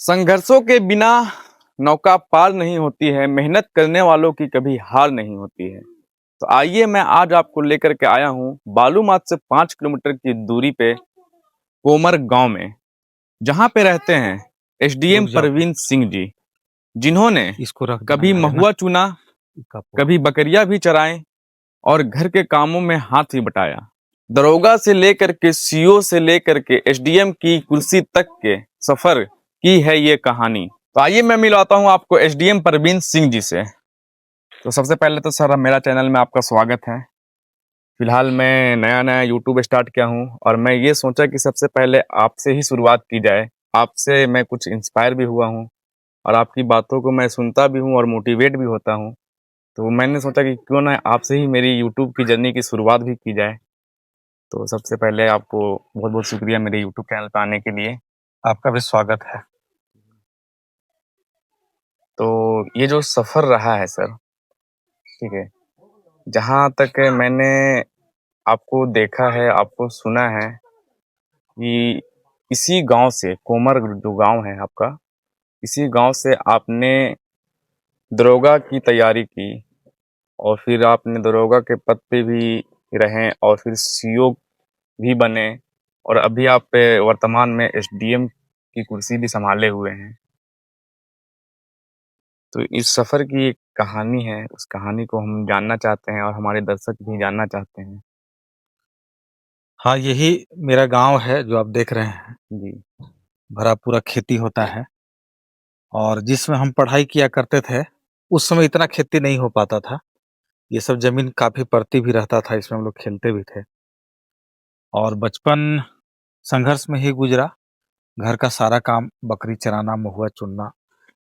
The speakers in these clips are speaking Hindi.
संघर्षों के बिना नौका पार नहीं होती है। मेहनत करने वालों की कभी हार नहीं होती है। तो आइए मैं आज आपको लेकर के आया हूँ बालूमाथ से 5 किलोमीटर की दूरी पे कोमर गांव में, जहाँ पे रहते हैं एसडीएम रुक जाओ, परवीन सिंह जी, जिन्होंने इसको रख देना कभी है ना। महुआ चुना, इक्का पूरा। कभी बकरियां भी चराएं और घर के कामों में हाथ भी बटाया। दरोगा से लेकर के सीओ से लेकर के एसडीएम की कुर्सी तक के सफर की है ये कहानी। तो आइए मैं मिलवाता हूं आपको एसडीएम परवीन सिंह जी से। तो सबसे पहले तो सर मेरा चैनल में आपका स्वागत है। फिलहाल मैं नया नया यूट्यूब स्टार्ट किया हूं और मैं ये सोचा कि सबसे पहले आपसे ही शुरुआत की जाए। आपसे मैं कुछ इंस्पायर भी हुआ हूं और आपकी बातों को मैं सुनता भी हूं और मोटिवेट भी होता हूं। तो मैंने सोचा कि क्यों ना आपसे ही मेरी यूट्यूब की जर्नी की शुरुआत भी की जाए। तो सबसे पहले आपको बहुत बहुत शुक्रिया मेरे यूट्यूब चैनल पर आने के लिए। आपका भी स्वागत है। तो ये जो सफ़र रहा है सर, ठीक है, जहाँ तक मैंने आपको देखा है, आपको सुना है कि इसी गांव से, कोमर जो गांव है आपका, इसी गांव से आपने दरोगा की तैयारी की और फिर आपने दरोगा के पद पे भी रहे और फिर सीओ भी बने और अभी आप वर्तमान में एसडीएम की कुर्सी भी संभाले हुए हैं। तो इस सफ़र की एक कहानी है, उस कहानी को हम जानना चाहते हैं और हमारे दर्शक भी जानना चाहते हैं। हाँ, यही मेरा गांव है जो आप देख रहे हैं। जी। भरा पूरा खेती होता है और जिसमें हम पढ़ाई किया करते थे, उस समय इतना खेती नहीं हो पाता था। ये सब जमीन काफी परती भी रहता था, इसमें हम लोग खेलते भी थे और बचपन संघर्ष में ही गुजरा। घर का सारा काम, बकरी चराना, महुआ चुनना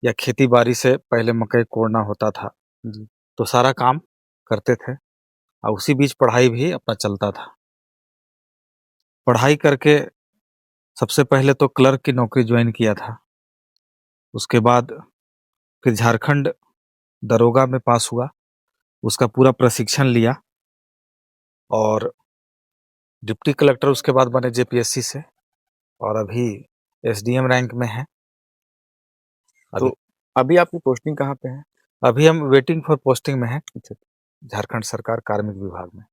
या खेती बाड़ी से पहले मकई कोड़ना होता था, जी। तो सारा काम करते थे और उसी बीच पढ़ाई भी अपना चलता था। पढ़ाई करके सबसे पहले तो क्लर्क की नौकरी ज्वाइन किया था। उसके बाद फिर झारखंड दरोगा में पास हुआ, उसका पूरा प्रशिक्षण लिया और डिप्टी कलेक्टर उसके बाद बने जेपीएससी से और अभी एसडीएम रैंक में है। तो अभी अभी आपकी पोस्टिंग कहाँ पे है? अभी हम वेटिंग फॉर पोस्टिंग में है, अच्छा। झारखंड सरकार कार्मिक विभाग में।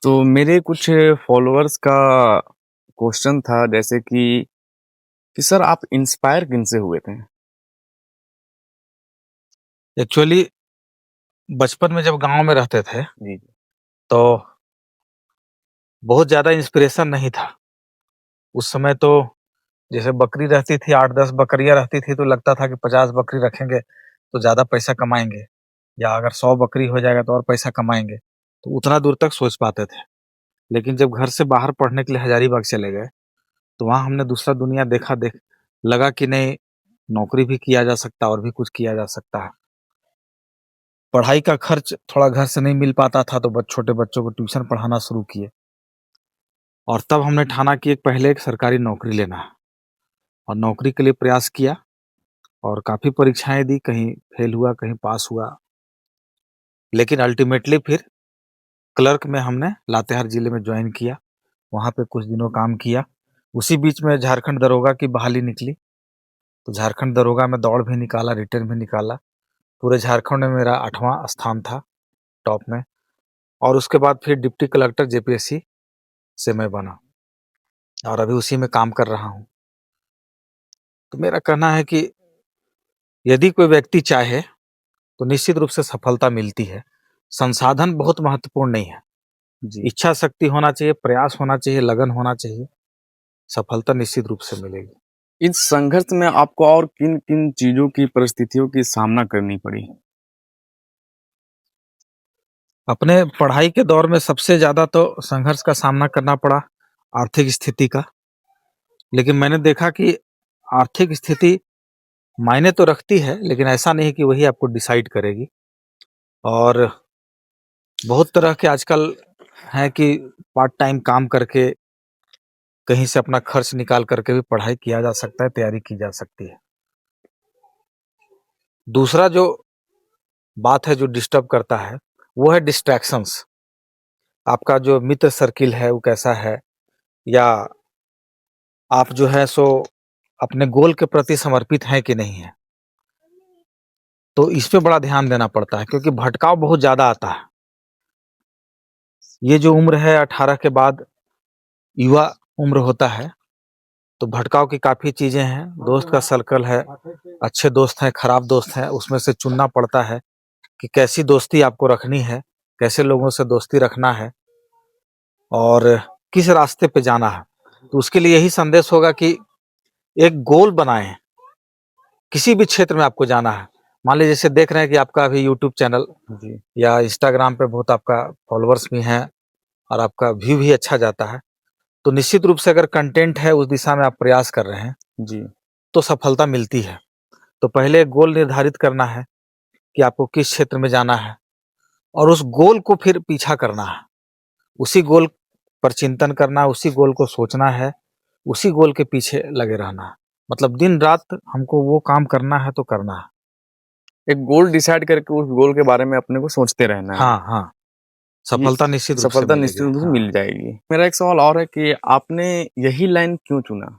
तो मेरे कुछ फॉलोअर्स का क्वेश्चन था, जैसे कि सर आप इंस्पायर किन से हुए थे? एक्चुअली बचपन में जब गांव में रहते थे जी। तो बहुत ज्यादा इंस्पिरेशन नहीं था। उस समय तो जैसे बकरी रहती थी, 8-10 बकरियां रहती थी, तो लगता था कि 50 बकरी रखेंगे तो ज्यादा पैसा कमाएंगे, या अगर 100 बकरी हो जाएगा तो और पैसा कमाएंगे। तो उतना दूर तक सोच पाते थे। लेकिन जब घर से बाहर पढ़ने के लिए हजारीबाग चले गए, तो वहां हमने दूसरा दुनिया देखा। लगा कि नहीं, नौकरी भी किया जा सकता और भी कुछ किया जा सकता है। पढ़ाई का खर्च थोड़ा घर से नहीं मिल पाता था, तो छोटे बच्चों को ट्यूशन पढ़ाना शुरू किए और तब हमने ठाना कि पहले एक सरकारी नौकरी लेना है और नौकरी के लिए प्रयास किया और काफी परीक्षाएं दी, कहीं फेल हुआ, कहीं पास हुआ। लेकिन अल्टीमेटली फिर क्लर्क में हमने लातेहार जिले में ज्वाइन किया। वहां पे कुछ दिनों काम किया। उसी बीच में झारखंड दरोगा की बहाली निकली, तो झारखंड दरोगा में दौड़ भी निकाला, रिटर्न भी निकाला। पूरे झारखंड में मेरा 8वां स्थान था, टॉप में। और उसके बाद फिर डिप्टी कलेक्टर जेपीएससी से मैं बना और अभी उसी में काम कर रहा हूँ। तो मेरा कहना है कि यदि कोई व्यक्ति चाहे तो निश्चित रूप से सफलता मिलती है। संसाधन बहुत महत्वपूर्ण नहीं है, जी। इच्छा शक्ति होना चाहिए, प्रयास होना चाहिए, लगन होना चाहिए, सफलता निश्चित रूप से मिलेगी। इस संघर्ष में आपको और किन किन चीजों की, परिस्थितियों की सामना करनी पड़ी? अपने पढ़ाई के दौर में सबसे ज्यादा तो संघर्ष का सामना करना पड़ा आर्थिक स्थिति का। लेकिन मैंने देखा कि आर्थिक स्थिति मायने तो रखती है, लेकिन ऐसा नहीं कि वही आपको डिसाइड करेगी। और बहुत तरह के आजकल हैं कि पार्ट टाइम काम करके कहीं से अपना खर्च निकाल करके भी पढ़ाई किया जा सकता है, तैयारी की जा सकती है। दूसरा जो बात है जो डिस्टर्ब करता है, वो है डिस्ट्रैक्शंस। आपका जो मित्र सर्किल है वो कैसा है, या आप जो है सो अपने गोल के प्रति समर्पित हैं कि नहीं है। तो इस पे बड़ा ध्यान देना पड़ता है, क्योंकि भटकाव बहुत ज़्यादा आता है। ये जो उम्र है 18 के बाद युवा उम्र होता है, तो भटकाव की काफ़ी चीज़ें हैं। दोस्त का सर्कल है, अच्छे दोस्त हैं, खराब दोस्त हैं, उसमें से चुनना पड़ता है कि कैसी दोस्ती आपको रखनी है, कैसे लोगों से दोस्ती रखना है और किस रास्ते पे जाना है। तो उसके लिए यही संदेश होगा कि एक गोल बनाएं, किसी भी क्षेत्र में आपको जाना है। मान लीजिए जैसे देख रहे हैं कि आपका अभी यूट्यूब चैनल जी या इंस्टाग्राम पे बहुत आपका फॉलोअर्स भी हैं और आपका व्यू भी अच्छा जाता है, तो निश्चित रूप से अगर कंटेंट है, उस दिशा में आप प्रयास कर रहे हैं, जी तो सफलता मिलती है। तो पहले एक गोल निर्धारित करना है कि आपको किस क्षेत्र में जाना है और उस गोल को फिर पीछा करना है। उसी गोल पर चिंतन करना है, उसी गोल को सोचना है, उसी गोल के पीछे लगे रहना है। मतलब दिन रात हमको वो काम करना है तो करना है। एक गोल डिसाइड करके उस गोल के बारे में अपने को सोचते रहना है। हाँ, हाँ। ये सफलता निश्चित रूप से सफलता मिलेगी। निश्चित रूप से हाँ। मिल जाएगी। मेरा एक सवाल और है कि आपने यही लाइन क्यों चुना?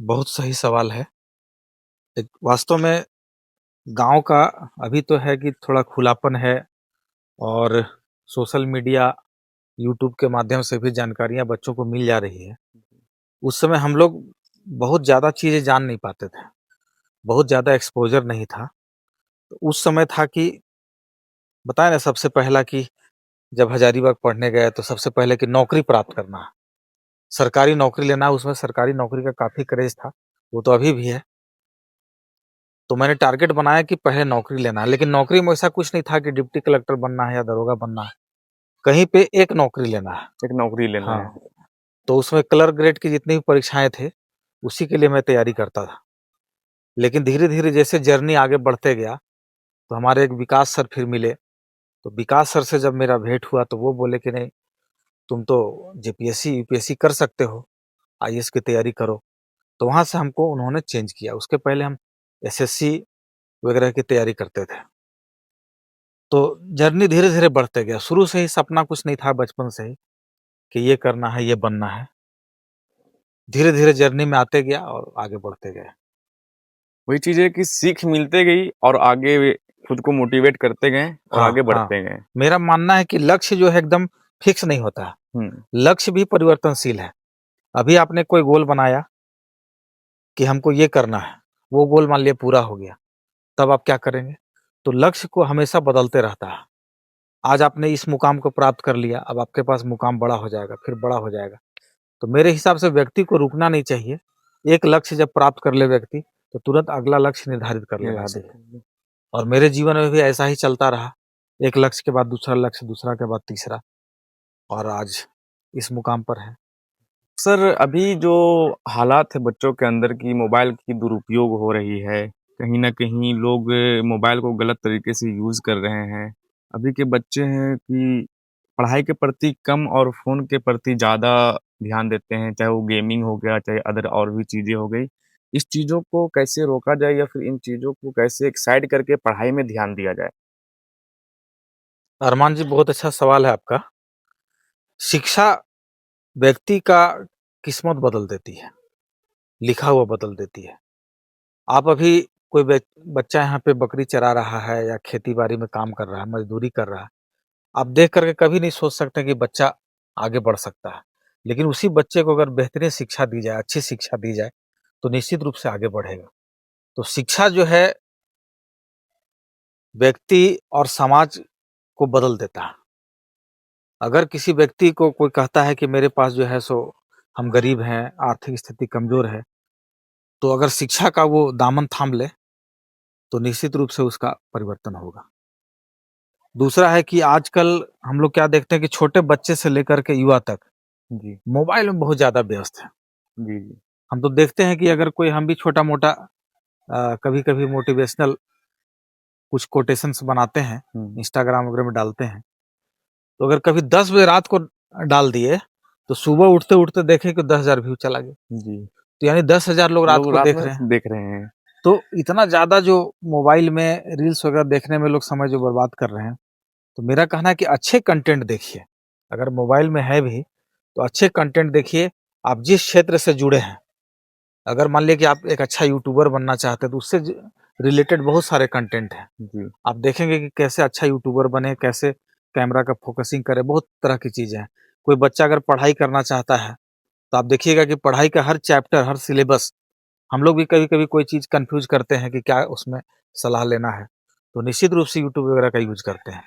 बहुत सही सवाल है। एक वास्तव में गाँव का अभी तो है कि थोड़ा खुलापन है और सोशल मीडिया, यूट्यूब के माध्यम से भी जानकारियाँ बच्चों को मिल जा रही है। उस समय हम लोग बहुत ज़्यादा चीज़ें जान नहीं पाते थे, बहुत ज़्यादा एक्सपोज़र नहीं था। तो उस समय था कि बताया ना सबसे पहला कि जब हज़ारीबाग पढ़ने गए तो सबसे पहले कि नौकरी प्राप्त करना है, सरकारी नौकरी लेना है। उसमें सरकारी नौकरी का काफ़ी क्रेज़ था, वो तो अभी भी है। तो मैंने टारगेट बनाया कि पहले नौकरी लेना है, लेकिन नौकरी में ऐसा कुछ नहीं था कि डिप्टी कलेक्टर बनना है या दरोगा बनना है, कहीं पे एक नौकरी लेना है। एक नौकरी लेना है। हाँ, तो उसमें क्लर्क ग्रेड की जितनी भी परीक्षाएँ थे, उसी के लिए मैं तैयारी करता था। लेकिन धीरे-धीरे जैसे जर्नी आगे बढ़ते गया, तो हमारे एक विकास सर फिर मिले। तो विकास सर से जब मेरा भेंट हुआ तो वो बोले कि नहीं, तुम तो जेपीएससी, यूपीएससी कर सकते हो, आईएएस की तैयारी करो। तो वहाँ से हमको उन्होंने चेंज किया। उसके पहले हम एसएससी वगैरह की तैयारी करते थे। तो जर्नी धीरे-धीरे बढ़ते गया। शुरू से ही सपना कुछ नहीं था बचपन से ही कि ये करना है, ये बनना है। धीरे-धीरे जर्नी में आते गया और आगे बढ़ते गए। वही चीज़ है कि सीख मिलते गई और आगे वे खुद को मोटिवेट करते गए और हाँ, आगे हाँ। बढ़ते गए। मेरा मानना है कि लक्ष्य जो है एकदम फिक्स नहीं होता है। हुँ, लक्ष्य भी परिवर्तनशील है। अभी आपने कोई गोल बनाया कि हमको ये करना है, वो गोल मान लिया पूरा हो गया, तब आप क्या करेंगे? तो लक्ष्य को हमेशा बदलते रहता है। आज आपने इस मुकाम को प्राप्त कर लिया, अब आपके पास मुकाम बड़ा हो जाएगा, फिर बड़ा हो जाएगा। तो मेरे हिसाब से व्यक्ति को रुकना नहीं चाहिए। एक लक्ष्य जब प्राप्त कर ले व्यक्ति, तो तुरंत अगला लक्ष्य निर्धारित कर ये लेना याद चाहिए। है। और मेरे जीवन में भी ऐसा ही चलता रहा। एक लक्ष्य के बाद दूसरा लक्ष्य, दूसरा के बाद तीसरा और आज इस मुकाम पर हैं। सर अभी जो हालात है बच्चों के अंदर की मोबाइल की दुरुपयोग हो रही है, कहीं न कहीं लोग मोबाइल को गलत तरीके से यूज़ कर रहे हैं। अभी के बच्चे हैं कि पढ़ाई के प्रति कम और फ़ोन के प्रति ज़्यादा ध्यान देते हैं, चाहे वो गेमिंग हो गया, चाहे अदर और भी चीज़ें हो गई। इस चीज़ों को कैसे रोका जाए या फिर इन चीज़ों को कैसे एक साइड करके पढ़ाई में ध्यान दिया जाए? अरमान जी, बहुत अच्छा सवाल है आपका। शिक्षा व्यक्ति का किस्मत बदल देती है, लिखा हुआ बदल देती है। आप अभी कोई बच्चा यहाँ पे बकरी चरा रहा है या खेती-बाड़ी में काम कर रहा है, मज़दूरी कर रहा है। आप देख कर के कभी नहीं सोच सकते कि बच्चा आगे बढ़ सकता है। लेकिन उसी बच्चे को अगर बेहतरीन शिक्षा दी जाए, अच्छी शिक्षा दी जाए, तो निश्चित रूप से आगे बढ़ेगा। तो शिक्षा जो है व्यक्ति और समाज को बदल देता है। अगर किसी व्यक्ति को कोई कहता है कि मेरे पास जो है सो हम गरीब हैं, आर्थिक स्थिति कमज़ोर है, तो अगर शिक्षा का वो दामन थाम ले, तो निश्चित रूप से उसका परिवर्तन होगा। दूसरा है कि आजकल हम लोग क्या देखते हैं कि छोटे बच्चे से लेकर के युवा तक जी, मोबाइल में बहुत ज़्यादा व्यस्त है। जी, जी। हम तो देखते हैं कि अगर कोई हम भी छोटा-मोटा कभी-कभी मोटिवेशनल कुछ कोटेशंस बनाते हैं, हुँ, इंस्टाग्राम वगैरह में डालते हैं, तो अगर कभी 10 बजे रात को डाल दिए, तो सुबह उठते-उठते देखें कि 10,000 व्यू चला गया। जी। तो यानी 10,000 लोग रात लोग को रात देख में रहे हैं। देख रहे हैं। तो इतना ज़्यादा जो मोबाइल में रील्स वगैरह देखने में लोग समय जो बर्बाद कर रहे हैं, तो मेरा कहना है कि अच्छे कंटेंट देखिए। अगर मोबाइल में है भी, तो अच्छे कंटेंट देखिए, आप जिस क्षेत्र से जुड़े हैं, अगर मान लिया कि आप एक अच्छा यूट्यूबर बनना चाहते हैं तो उससे रिलेटेड बहुत सारे कंटेंट हैं। जी आप देखेंगे कि कैसे अच्छा यूट्यूबर बने, कैसे कैमरा का फोकसिंग करे, बहुत तरह की चीजें हैं। कोई बच्चा अगर पढ़ाई करना चाहता है तो आप देखिएगा कि पढ़ाई का हर चैप्टर, हर सिलेबस, हम लोग भी कभी कभी कोई चीज कंफ्यूज करते हैं कि क्या उसमें सलाह लेना है, तो निश्चित रूप से यूट्यूब वगैरह का यूज करते हैं,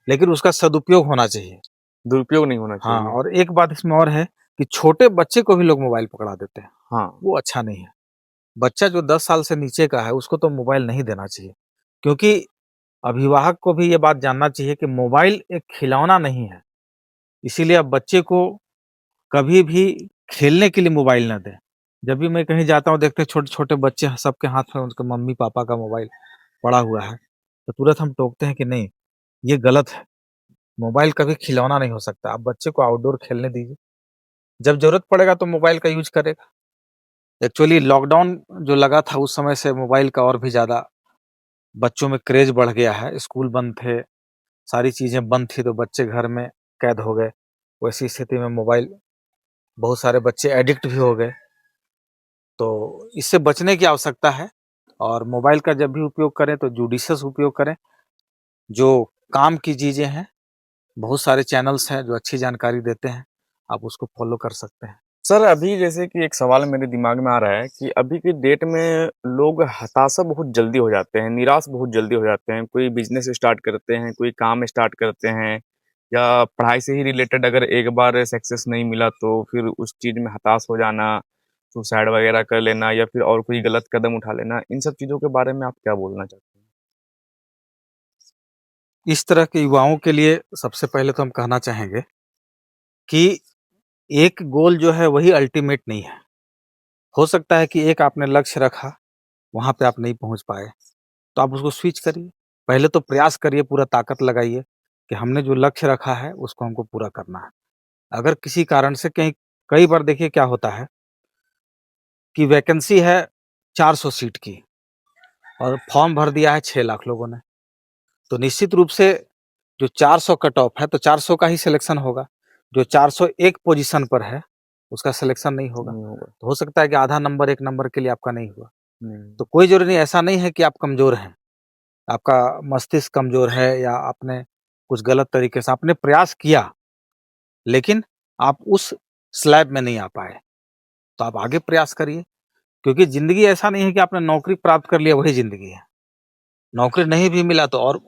लेकिन उसका सदुपयोग होना चाहिए। दुरुपयोग नहीं होना हाँ, चाहिए। और एक बात इसमें और है कि छोटे बच्चे को भी लोग मोबाइल पकड़ा देते हैं, हाँ वो अच्छा नहीं है। बच्चा जो 10 साल से नीचे का है उसको तो मोबाइल नहीं देना चाहिए, क्योंकि अभिभावक को भी ये बात जानना चाहिए कि मोबाइल एक खिलौना नहीं है। इसीलिए आप बच्चे को कभी भी खेलने के लिए मोबाइल ना दें। जब भी मैं कहीं जाता हूँ, देखते हैं छोटे-छोटे बच्चे सबके हाथ में उनके मम्मी-पापा का मोबाइल पड़ा हुआ है, तो तुरंत हम टोकते हैं कि नहीं, ये गलत है। मोबाइल कभी खिलौना नहीं हो सकता। आप बच्चे को आउटडोर खेलने दीजिए। जब ज़रूरत पड़ेगा तो मोबाइल का यूज़ करेगा। एक्चुअली लॉकडाउन जो लगा था उस समय से मोबाइल का और भी ज़्यादा बच्चों में क्रेज़ बढ़ गया है। स्कूल बंद थे, सारी चीज़ें बंद थी, तो बच्चे घर में कैद हो गए। वैसी स्थिति में मोबाइल, बहुत सारे बच्चे एडिक्ट भी हो गए। तो इससे बचने की आवश्यकता है, और मोबाइल का जब भी उपयोग करें तो जुडिशियस उपयोग करें। जो काम की चीज़ें हैं, बहुत सारे चैनल्स हैं जो अच्छी जानकारी देते हैं, आप उसको फ़ॉलो कर सकते हैं। सर, अभी जैसे कि एक सवाल मेरे दिमाग में आ रहा है कि अभी की डेट में लोग हताशा बहुत जल्दी हो जाते हैं, निराश बहुत जल्दी हो जाते हैं। कोई बिजनेस स्टार्ट करते हैं, कोई काम स्टार्ट करते हैं, या पढ़ाई से ही रिलेटेड अगर एक बार सक्सेस नहीं मिला तो फिर उस चीज़ में हताश हो जाना, सुसाइड वगैरह कर लेना, या फिर और कोई गलत कदम उठा लेना। इन सब चीज़ों के बारे में आप क्या बोलना चाहते हैं? इस तरह के युवाओं के लिए सबसे पहले तो हम कहना चाहेंगे कि एक गोल जो है वही अल्टीमेट नहीं है। हो सकता है कि एक आपने लक्ष्य रखा, वहाँ पे आप नहीं पहुँच पाए, तो आप उसको स्विच करिए। पहले तो प्रयास करिए, पूरा ताकत लगाइए कि हमने जो लक्ष्य रखा है उसको हमको पूरा करना है। अगर किसी कारण से कहीं, कई बार देखिए क्या होता है कि वैकेंसी है 400 सीट की और फॉर्म भर दिया है 6 लाख लोगों ने, तो निश्चित रूप से जो 400 कट ऑफ है तो 400 का ही सिलेक्शन होगा। जो 401 पोजीशन पर है उसका सिलेक्शन नहीं होगा। नहीं होगा। तो हो सकता है कि आधा नंबर, 1 नंबर के लिए आपका नहीं हुआ। नहीं। तो कोई ज़रूरी नहीं, ऐसा नहीं है कि आप कमज़ोर हैं, आपका मस्तिष्क कमज़ोर है या आपने कुछ गलत तरीके से आपने प्रयास किया, लेकिन आप उस स्लैब में नहीं आ पाए, तो आप आगे प्रयास करिए। क्योंकि ज़िंदगी ऐसा नहीं है कि आपने नौकरी प्राप्त कर लिया वही ज़िंदगी है। नौकरी नहीं भी मिला तो और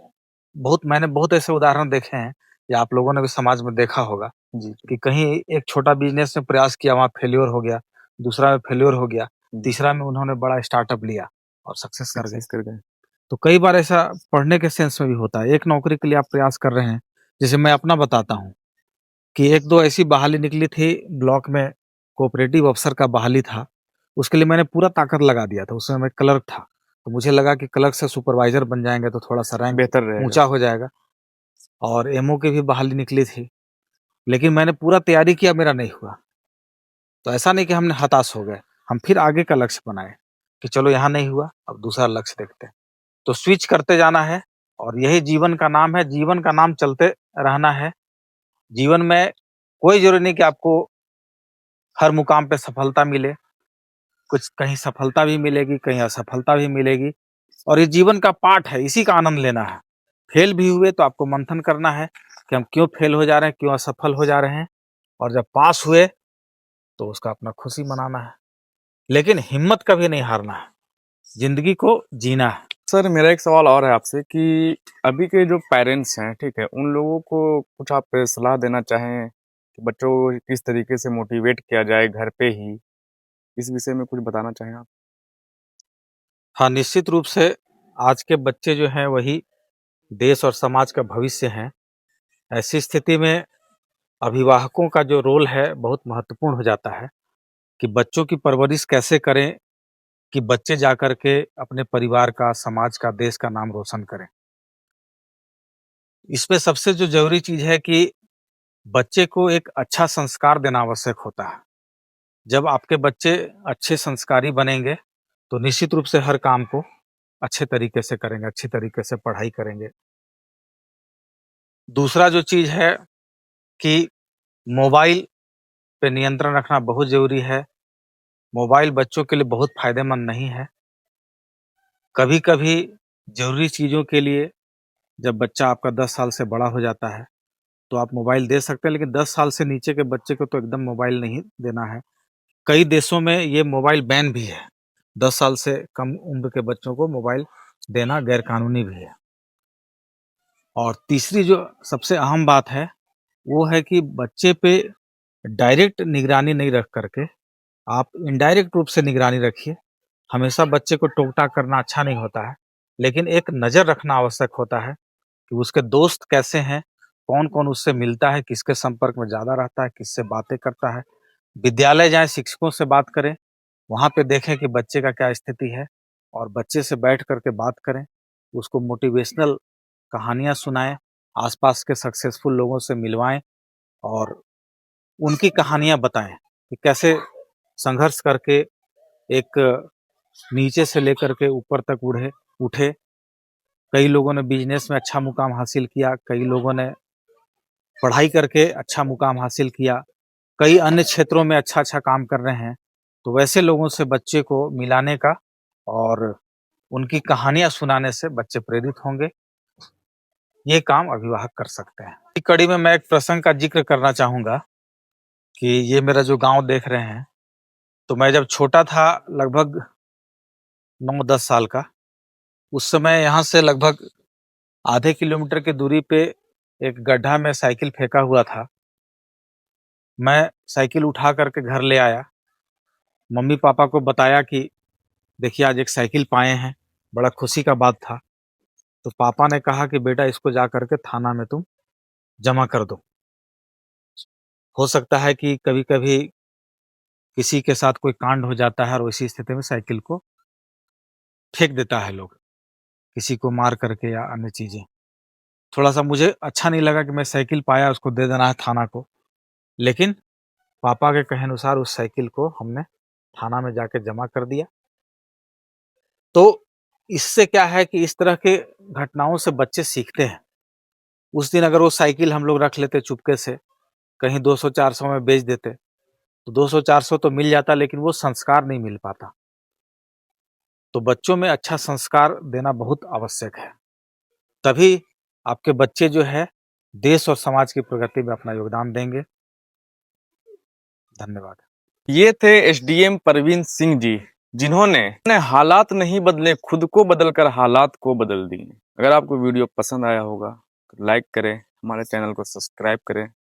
मैंने बहुत ऐसे उदाहरण देखे हैं, या आप लोगों ने भी समाज में देखा होगा जी, कि कहीं एक छोटा बिज़नेस में प्रयास किया, वहाँ फेल्योर हो गया, दूसरा में फेल्योर हो गया, जी। तीसरा में उन्होंने बड़ा स्टार्टअप लिया और सक्सेस कर गए। सक्सेस कर गए। तो कई बार ऐसा पढ़ने के सेंस में भी होता है। एक नौकरी के लिए आप प्रयास कर रहे हैं, जैसे मैं अपना बताता हूँ कि 1-2 ऐसी बहाली निकली थी ब्लॉक में, कोऑपरेटिव अफ़सर का बहाली था। उसके लिए मैंने पूरा ताकत लगा दिया था। उस समय मैं क्लर्क था, तो मुझे लगा कि क्लर्क से सुपरवाइज़र बन जाएँगे तो थोड़ा-सा रैंक बेहतर रहेगा। ऊँचा हो जाएगा, और एमओ की भी बहाली निकली थी। लेकिन मैंने पूरा तैयारी किया, मेरा नहीं हुआ। तो ऐसा नहीं कि हमने हताश हो गए, हम फिर आगे का लक्ष्य बनाए कि चलो यहाँ नहीं हुआ, अब दूसरा लक्ष्य देखते हैं। तो स्विच करते जाना है, और यही जीवन का नाम है, जीवन का नाम चलते रहना है। जीवन में कोई ज़रूरी नहीं कि आपको हर मुकाम पे सफलता मिले, कुछ कहीं सफलता भी मिलेगी, कहीं असफलता भी मिलेगी, और ये जीवन का पाठ है, इसी का आनंद लेना है। फेल भी हुए तो आपको मंथन करना है कि हम क्यों फेल हो जा रहे हैं, क्यों असफल हो जा रहे हैं, और जब पास हुए तो उसका अपना खुशी मनाना है। लेकिन हिम्मत कभी नहीं हारना है, ज़िंदगी को जीना है। सर, मेरा एक सवाल और है आपसे कि अभी के जो पेरेंट्स हैं, ठीक है, उन लोगों को कुछ आप सलाह देना चाहें कि बच्चों को किस तरीके से मोटिवेट किया जाए घर पे ही? इस विषय में कुछ बताना चाहें आप? हाँ, निश्चित रूप से आज के बच्चे जो हैं वही देश और समाज का भविष्य हैं। ऐसी स्थिति में अभिभावकों का जो रोल है बहुत महत्वपूर्ण हो जाता है कि बच्चों की परवरिश कैसे करें कि बच्चे जाकर के अपने परिवार का, समाज का, देश का नाम रोशन करें। इसमें सबसे जो ज़रूरी चीज़ है कि बच्चे को एक अच्छा संस्कार देना आवश्यक होता है। जब आपके बच्चे अच्छे संस्कारी बनेंगे, तो निश्चित रूप से हर काम को अच्छे तरीके से करेंगे, अच्छी तरीके से पढ़ाई करेंगे। दूसरा जो चीज़ है कि मोबाइल पे नियंत्रण रखना बहुत ज़रूरी है। मोबाइल बच्चों के लिए बहुत फ़ायदेमंद नहीं है। कभी-कभी ज़रूरी चीज़ों के लिए जब बच्चा आपका 10 साल से बड़ा हो जाता है, तो आप मोबाइल दे सकते हैं, लेकिन 10 साल से नीचे के बच्चे को तो एकदम मोबाइल नहीं देना है। कई देशों में ये मोबाइल बैन भी है। 10 साल से कम उम्र के बच्चों को मोबाइल देना गैरकानूनी भी है। और तीसरी जो सबसे अहम बात है, वो है कि बच्चे पे डायरेक्ट निगरानी नहीं रख करके आप इनडायरेक्ट रूप से निगरानी रखिए। हमेशा बच्चे को टोक-टाक करना अच्छा नहीं होता है, लेकिन एक नज़र रखना आवश्यक होता है कि उसके दोस्त कैसे हैं, कौन-कौन उससे मिलता है, किसके संपर्क में ज़्यादा रहता है, किससे बातें करता है। विद्यालय जाएँ, शिक्षकों से बात करें, वहाँ पे देखें कि बच्चे का क्या स्थिति है और बच्चे से बैठ कर के बात करें, उसको मोटिवेशनल कहानियाँ सुनाएँ, आस-पास के सक्सेसफुल लोगों से मिलवाएँ और उनकी कहानियाँ बताएँ कि कैसे संघर्ष करके एक नीचे से लेकर के ऊपर तक उठे। कई लोगों ने बिज़नेस में अच्छा मुकाम हासिल किया, कई लोगों ने पढ़ाई करके अच्छा मुकाम हासिल किया, कई अन्य क्षेत्रों में अच्छा-अच्छा काम कर रहे हैं। तो वैसे लोगों से बच्चे को मिलाने का और उनकी कहानियाँ सुनाने से बच्चे प्रेरित होंगे। ये काम अभिभावक कर सकते हैं। इस कड़ी में मैं एक प्रसंग का ज़िक्र करना चाहूँगा कि ये मेरा जो गाँव देख रहे हैं, तो मैं जब छोटा था लगभग 9-10 साल का, उस समय यहाँ से लगभग आधे किलोमीटर की दूरी पे एक गड्ढा में साइकिल फेंका हुआ था। मैं साइकिल उठा करके घर ले आया, मम्मी-पापा को बताया कि देखिए आज एक साइकिल पाए हैं, बड़ा खुशी का बात था। तो पापा ने कहा कि बेटा इसको जा कर के थाना में तुम जमा कर दो। हो सकता है कि कभी-कभी किसी के साथ कोई कांड हो जाता है और उसी स्थिति में साइकिल को फेंक देता है लोग, किसी को मार करके या अन्य चीज़ें। थोड़ा-सा मुझे अच्छा नहीं लगा कि मैं साइकिल पाया उसको दे देना है थाना को, लेकिन पापा के कहे अनुसार उस साइकिल को हमने थाना में जाके जमा कर दिया। तो इससे क्या है कि इस तरह के घटनाओं से बच्चे सीखते हैं। उस दिन अगर वो साइकिल हम लोग रख लेते चुपके से, कहीं 200-400 में बेच देते, तो 200-400 तो मिल जाता लेकिन वो संस्कार नहीं मिल पाता। तो बच्चों में अच्छा संस्कार देना बहुत आवश्यक है। तभी आपके बच्चे जो है देश और समाज की प्रगति में अपना योगदान देंगे। धन्यवाद। ये थे एसडीएम परवीन सिंह जी, जिन्होंने हालात नहीं बदले, खुद को बदलकर हालात को बदल दिए। अगर आपको वीडियो पसंद आया होगा तो लाइक करें, हमारे चैनल को सब्सक्राइब करें